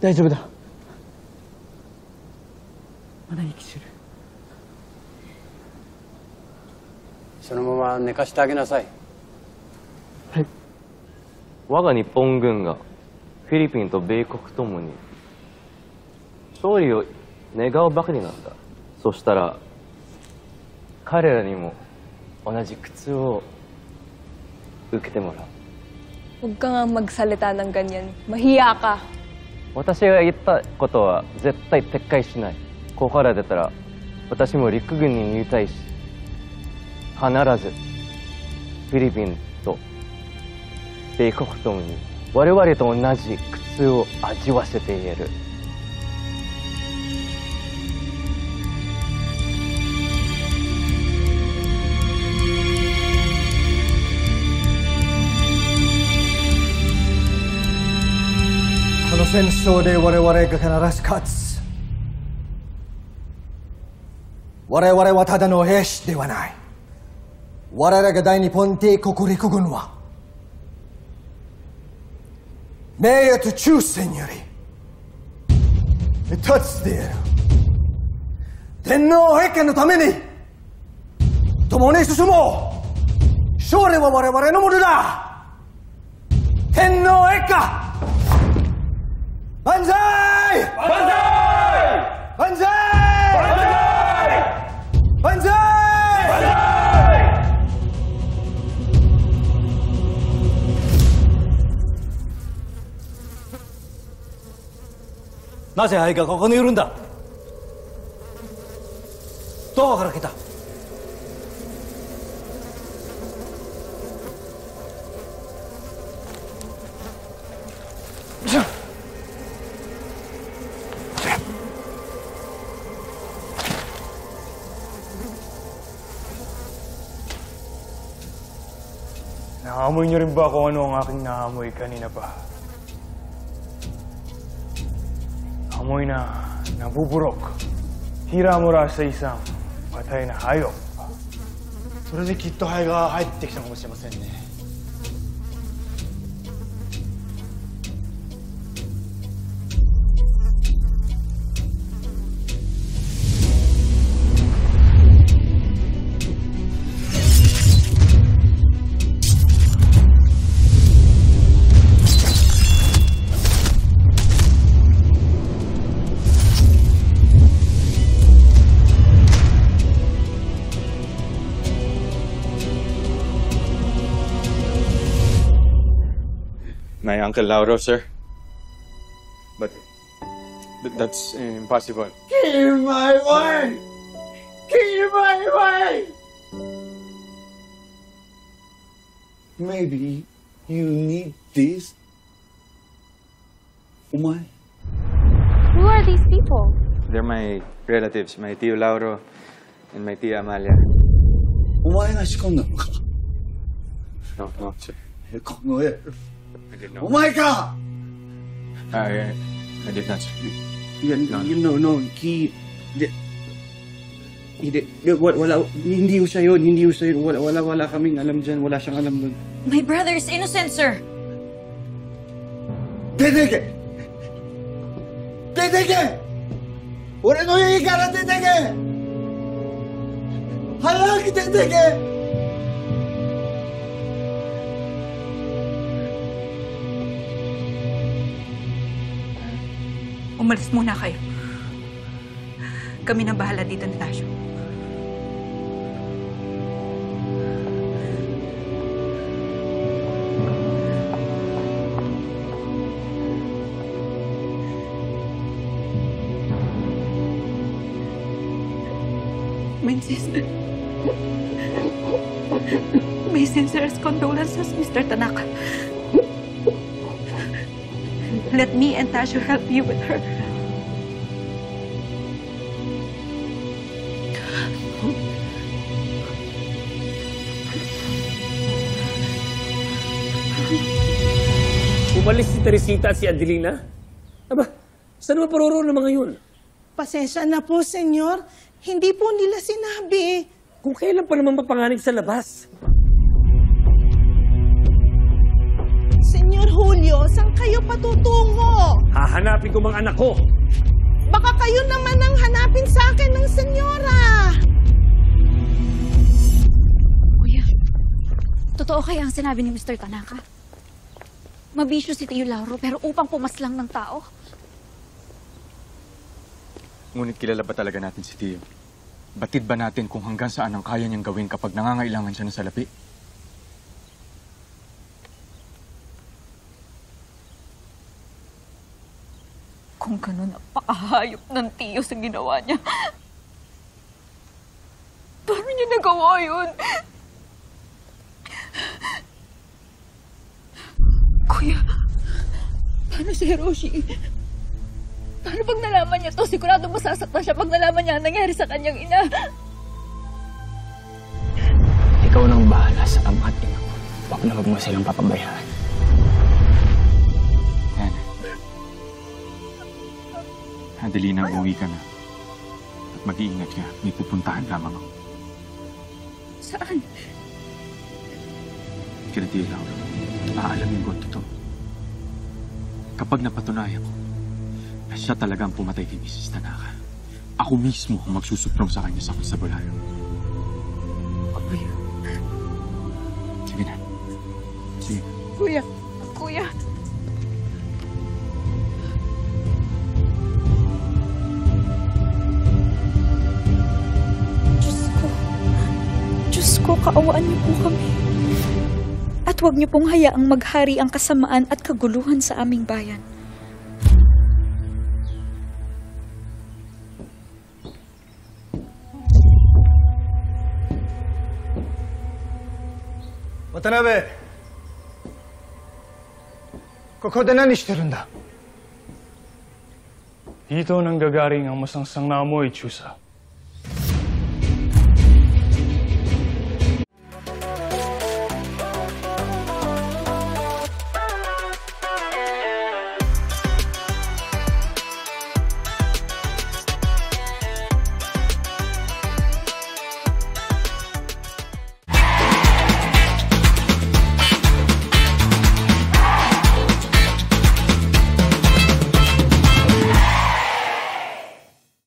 大丈夫だ。まだ生きてる。そのまま寝かしてあげなさい。はい。我が日本軍がフィリピンと米国ともに勝利を願うばかりなんだ。そしたら彼らにも同じ苦痛を受けてもらう。Huwag ka nga magsalita ng ganyan. Mahiya ka. 私が言ったことは絶対撤回しない。ここから出たら私も陸軍に入隊し、必ずフィリピンと米国ともに我々と同じ苦痛を味わせている。この戦争で我々が必ず勝つ。我々はただの兵士ではない。我々が大日本帝国陸軍は名誉と忠誠により一つである。天皇陛下のために共に進もう。勝利は我々のものだ。天皇陛下万歳！万歳！万歳！万歳！なぜ愛がここにいるんだ。どこから来た。Naamoy niyo rin ba kung ano ang aking naamoy kanina pa? Amoy na nabuburok. Hira mula sa isang patay na hayop. それできっとハエが入ってきたかもしれませんね。My Uncle Lauro, sir. But that's impossible. Kill my wife! Kill my wife! Maybe you need this. Umay. Who are these people? They're my relatives, my Tio Lauro and my Tia Amalia. お前が仕込んだのか。 No, no, sir. この絵。 I did not. お前か。I did not, sir. No, hindi siya yun, wala kaming alam dyan, wala siyang alam dun. My brother is innocent, sir. Dedeke! Dedeke! 俺の家から出てけ！早く出てけ！ Umalis muna kayo. Kami na bahala dito, Natasha. My sincerest condolences, Mr. Tanaka. Let me and Tasha help you with her. Umalis si Teresita at si Adelina? Aba, saan naman paroroon ng mga yun? Pasensya na po, senyor. Hindi po nila sinabi. Kung kailan pa naman mapanganib sa labas? Senyor, Julio, saan kayo patutungo? Hahanapin ko mga anak ko. Baka kayo naman ang hanapin sa akin ng senyora. Kuya, totoo kaya ang sinabi ni Mr. Tanaka? Mabisyo si Tio Lauro pero upang pumaslang ng tao. Ngunit kilala ba talaga natin si Tio? Batid ba natin kung hanggang saan ang kaya niyang gawin kapag nangangailangan siya ng salapi? Kung ganun, napakahayop ng Tio sa ginawa niya. Paano niya nagawa yun? Kuya, paano si Hiroshi? Paano pag nalaman niya to? Sigurado masasaktan siya pag nalaman niya ang nangyari sa kanyang ina. Ikaw nang bahala sa ama at ina ko. Huwag na huwag mo silang papabayaan. Adelina, uwi ka na. At mag-iingat ka. May pupuntahan lamang ako. Saan? Kina Tio Lauro, aalamin ko ang totoo. Kapag napatunayan ko na siya talaga ang pumatay kay Mrs. Tanaka, ako mismo ang magsusuplong sa kanya sa konstabulary. Kuya. Sige na. Sige. Kuya. Kuya. Diyos ko, kaawaan niyo po kami. At huwag niyo pong hayaang maghari ang kasamaan at kaguluhan sa aming bayan. Watanabe! ここで何してるんだ? Dito nanggagaling ang masangsang na amoy, Chusa.